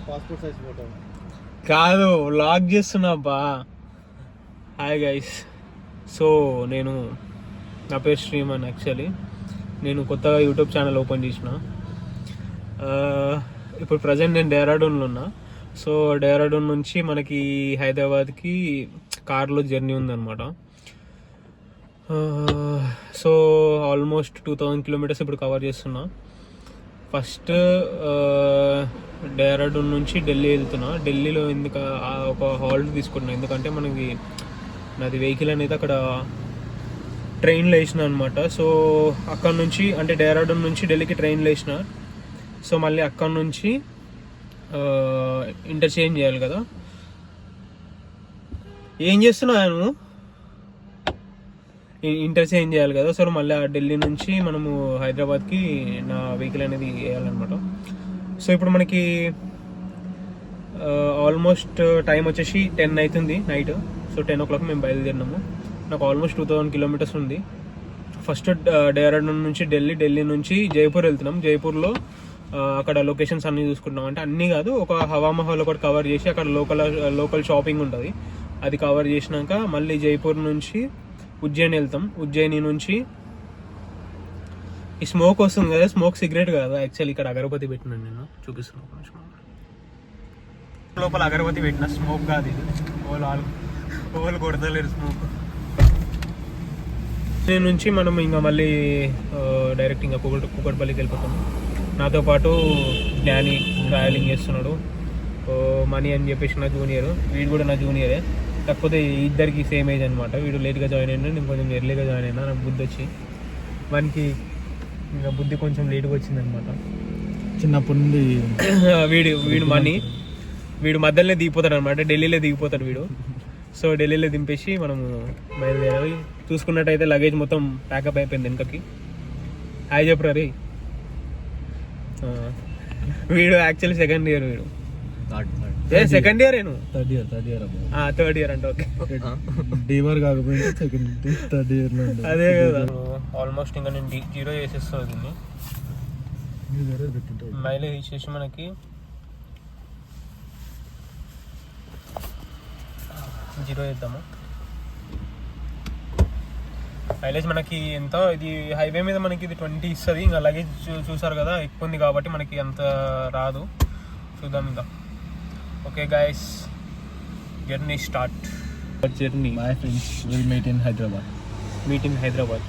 Passport size photo కాదు, vlog చేస్తున్నా బా. Hi guys. సో నా పేరు శ్రీమన్. యాక్చువల్లీ నేను కొత్తగా యూట్యూబ్ ఛానల్ ఓపెన్ చేసిన. ఇప్పుడు ప్రజెంట్ నేను డెహ్రాడూన్లో ఉన్నా. సో డెహ్రాడూన్ నుంచి మనకి హైదరాబాద్కి కార్లో జర్నీ ఉందన్నమాట. సో ఆల్మోస్ట్ 2000 కిలోమీటర్స్ ఇప్పుడు కవర్ చేస్తున్నా. ఫస్ట్ డెహ్రాడూన్ నుంచి ఢిల్లీ వెళ్తున్నా. ఢిల్లీలో ఒక హాల్ట్ తీసుకుంటున్నా, ఎందుకంటే మనకి నాది వెహికల్ అనేది అక్కడ ట్రైన్లో వేసిన అనమాట. సో అక్కడ నుంచి అంటే డెహ్రాడూన్ నుంచి ఢిల్లీకి ట్రైన్లో వేసిన. సో మళ్ళీ అక్కడ నుంచి ఇంటర్చేంజ్ చేయాలి కదా. ఏం చేస్తున్నాను, ఇంటర్చేంజ్ చేయాలి కదా. సో మళ్ళీ ఆ ఢిల్లీ నుంచి మనము హైదరాబాద్కి నా వెహికల్ అనేది వేయాలన్నమాట. సో ఇప్పుడు మనకి ఆల్మోస్ట్ టైం వచ్చేసి 10 అవుతుంది నైట్. సో 10 o'clock మేము బయలుదేరినాము. నాకు ఆల్మోస్ట్ 2000 కిలోమీటర్స్ ఉంది. ఫస్ట్ డెహ్రాడూన్ నుంచి ఢిల్లీ నుంచి జైపూర్ వెళ్తున్నాం. జైపూర్లో అక్కడ లొకేషన్స్ అన్నీ చూసుకుంటున్నాం. అంటే అన్నీ కాదు, ఒక హవామహల్ ఒకటి కవర్ చేసి అక్కడ లోకల్ షాపింగ్ ఉంటుంది, అది కవర్ చేసినాక మళ్ళీ జైపూర్ నుంచి ఉజ్జయిని వెళ్తాం. ఉజ్జయిని నుంచి ఈ స్మోక్ వస్తుంది కదా, స్మోక్ సిగరెట్ కదా యాక్చువల్లీ. ఇక్కడ అగరబత్తి పెట్టినాను, నేను చూపిస్తున్నాను. లోపల అగరబత్తి పెట్టిన, స్మోక్ కాదు ఇది. ఓళ్ళు కొడతలేరు స్మోక్. దీని నుంచి మనం ఇంకా మళ్ళీ డైరెక్ట్ ఇంకా కూకట్పల్లికి వెళ్ళిపోతాము. నాతో పాటు జ్ఞాని ట్రావెలింగ్ చేస్తున్నాడు. మనీ అని చెప్పేసి నా జూనియర్, వీడు కూడా నా జూనియరే, కాకపోతే ఇద్దరికి సేమ్ ఏజ్ అనమాట. వీడు లేట్గా జాయిన్ అయినా, నేను కొంచెం ఎర్లీగా జాయిన్ అయినా. నాకు బుద్ధి వచ్చి వానికి ఇంకా బుద్ధి కొంచెం లేట్గా వచ్చిందనమాట చిన్నప్పటి నుండి. వీడు వీడు మధ్యలోనే దిగిపోతాడు అనమాట, ఢిల్లీలో దిగిపోతాడు వీడు. సో ఢిల్లీలో దింపేసి మనము బయలుదేరాలి. చూసుకున్నట్టయితే లగేజ్ మొత్తం ప్యాకప్ అయిపోయింది వెనకకి. హాయ్ చెప్పరా రే. వీడు యాక్చువల్లీ సెకండ్ ఇయర్. వీడు సెకండ్ ఇయర్, థర్డ్ ఇయర్ అంటే ఓకే. కాకపోతే థర్డ్ ఇయర్ అదే కదా. ఆల్మోస్ట్ ఇంకా నేను 0 చేసేస్తాను దీన్ని. మైలేజ్ ఇచ్చేసి మనకి 0 చేద్దాము. మైలేజ్ మనకి ఎంత, ఇది హైవే మీద మనకి ఇది 20 ఇస్తుంది. ఇంకా లగేజ్ చూసారు కదా, ఎక్కువ ఉంది కాబట్టి మనకి అంత రాదు. చూద్దాం ఇంకా. Okay guys, journey start. Journey my friends will meet in Hyderabad.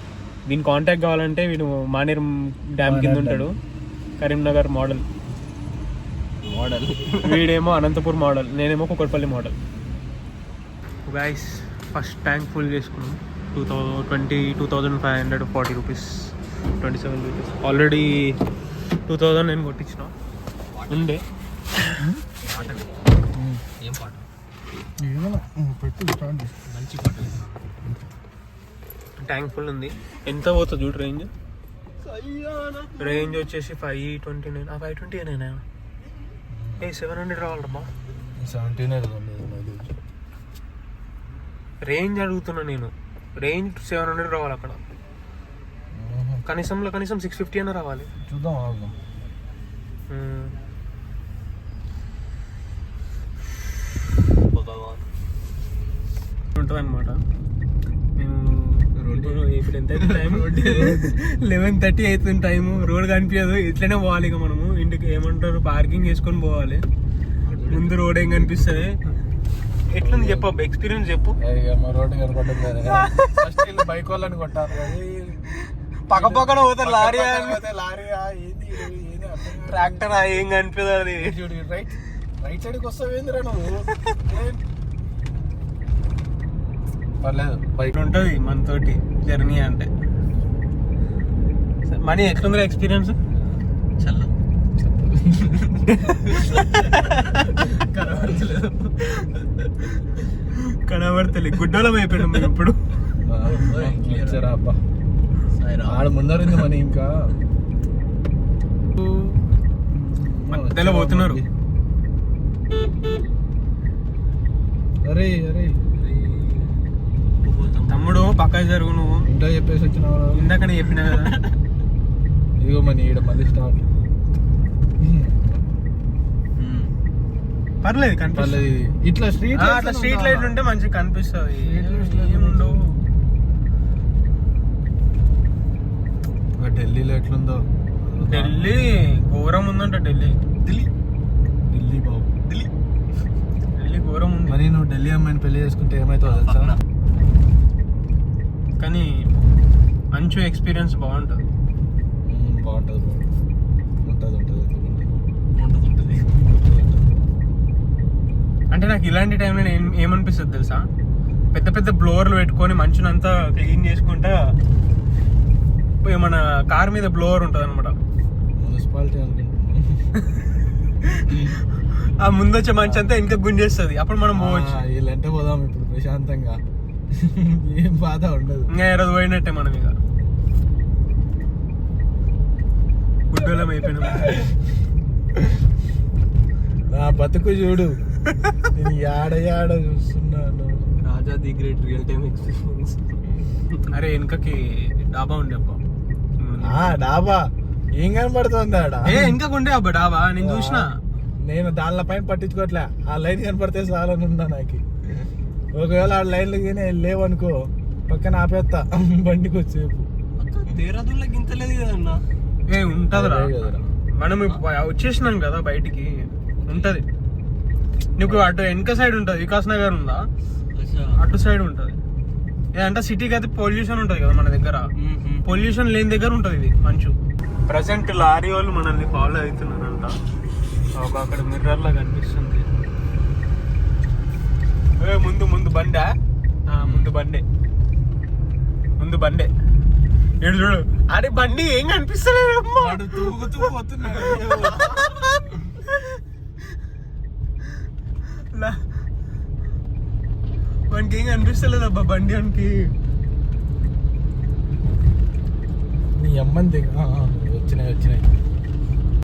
దీని కాంటాక్ట్ కావాలంటే వీడు మానేరు డ్యామ్ కింద ఉంటాడు, కరీంనగర్ మోడల్. వీడేమో అనంతపూర్ మోడల్, నేనేమో Kukatpally model. Guys first tank full చేసుకున్నాం. 22,540 రూపీస్, 27 రూపీస్. ఆల్రెడీ 2000 నేను కొట్టించిన ఉండే. ఏం పాట మంచి పాట. ట్యాంక్ ఫుల్ ఉంది. ఎంత పోతుంది చూడు రేంజ్. రేంజ్ వచ్చేసి 529. 520 700 రావాలమ్మా. 17 రేంజ్ అడుగుతున్నా నేను. రేంజ్ 700 రావాలి అక్కడ. కనీసం 650 అయినా రావాలి. చూద్దాం ఉంటుంది అనమాట. మేము ఇప్పుడు ఎంత అయితే టైం 11:30 అవుతుంది టైము. రోడ్ కనిపించదు, ఇట్లనే పోవాలి ఇక మనము ఇంటికి. ఏమంటారు, పార్కింగ్ చేసుకొని పోవాలి. ముందు రోడ్ ఏం కనిపిస్తుంది. ఎట్లుంది చెప్పు, ఎక్స్పీరియన్స్ చెప్పు. మా రోడ్డు కనపడుతుంది. బైక్ వాళ్ళని కొట్టారు, పక్కన పోతారు. లారీ ట్రాక్టర్ ఏం కనిపిస్తుంది. అది రైట్ సైడ్కి వస్తావేందిరా నువ్వు. పర్లేదు, బైక్ ఉంటుంది మనతోటి జర్నీ అంటే. మనీ ఎట్లుంది ఎక్స్పీరియన్స్? చల్ల కనబడతలే, గుడ్డోళం అయిపోయాం మేము ఇప్పుడు. అబ్బా ఆడ ముందరింది మనీ. ఇంకా మధ్యలో పోతున్నారు. అరే తమ్ముడు పక్క జరుగు. నువ్వు ఇంట్లో చెప్పేసి వచ్చినావు. ఇందాకనే చెప్పినా కదా. ఇదిగో మనీ ఈడ మళ్ళీ స్టార్ట్. పర్లేదు కనిపిస్తుంది. ఇట్లా స్ట్రీట్ అట్లా స్ట్రీట్ లైట్ ఉంటే మంచిగా కనిపిస్తుంది. ఏముండవు. ఢిల్లీలో ఎట్లుందో. ఢిల్లీ ఘోరం ఉందంట. ఢిల్లీ ఢిల్లీ బాబు ఢిల్లీ ఘోరం ఉంది. మరి నువ్వు ఢిల్లీ అమ్మాయిని పెళ్లి చేసుకుంటే ఏమైతుందో తెలుసా? కానీ మంచి ఎక్స్పీరియన్స్ బాగుంటుంది. బాగుంటుంది అంటే నాకు ఇలాంటి టైంలో ఏమనిపిస్తుంది తెలుసా, పెద్ద పెద్ద బ్లోవర్లు పెట్టుకొని మంచునంతా క్లీన్ చేసుకుంటా మన కార్ మీద బ్లోవర్ ఉంటుంది అనమాట. మున్సిపాలిటీ అనుకుంటున్నాను. ఆ ముందొచ్చే మంచి అంతా ఇంకా గుంజేస్తుంది. అప్పుడు మనం పోవచ్చు. వీళ్ళంటే పోదాం ఇప్పుడు ప్రశాంతంగా. ఏం బాధ ఉండదు. ఇంకా ఈరోజు పోయినట్టే మనం ఇక గుడ్డోలం అయిపోయినాం. నా బతుకు చూడు, నేను యాడ చూస్తున్నాను. Raja the great real time experience. అరే వెనకకి డాబా ఉండే అబ్బా. డాబా ఏం కనపడుతుంది ఆడ? ఇంకా ఉండే అబ్బా డాబా, నేను చూసిన. నేను దానిలో పైన పట్టించుకోవట్లే. ఆ లైన్ కనపడితే చాలని ఉన్నా నాకు. ఒకవేళ ఆ లైన్లు లేవనుకో పక్కన ఆపేస్తా బండికి వచ్చేపు. దేరాదూన్లో గింతలేదు కదన్నా. ఉంటదిరా, మనం వచ్చేసినాం కదా బయటికి. ఉంటది నీకు అటు వెనక సైడ్ ఉంటది. వికాస్ నగర్ ఉందా, అటు సైడ్ ఉంటది. ఏదంటే సిటీకి అయితే పొల్యూషన్ ఉంటది కదా మన దగ్గర. పొల్యూషన్ లేని దగ్గర ఉంటది ఇది మంచు. ప్రజెంట్ లారీ వాళ్ళు మనల్ని ఫాలో అవుతున్నారంట. అక్కడ మిర్రర్ లా కనిపిస్తుంది. ముందు బండే, ముందు బండే. ఏడు చూడు. అరే బండి ఏం కనిపిస్తలేదు. తూగుతూ పోతున్నాడు. వానికి ఏం కనిపిస్తలేదు అబ్బా బండి వానికి. నీ అమ్మని వచ్చినాయి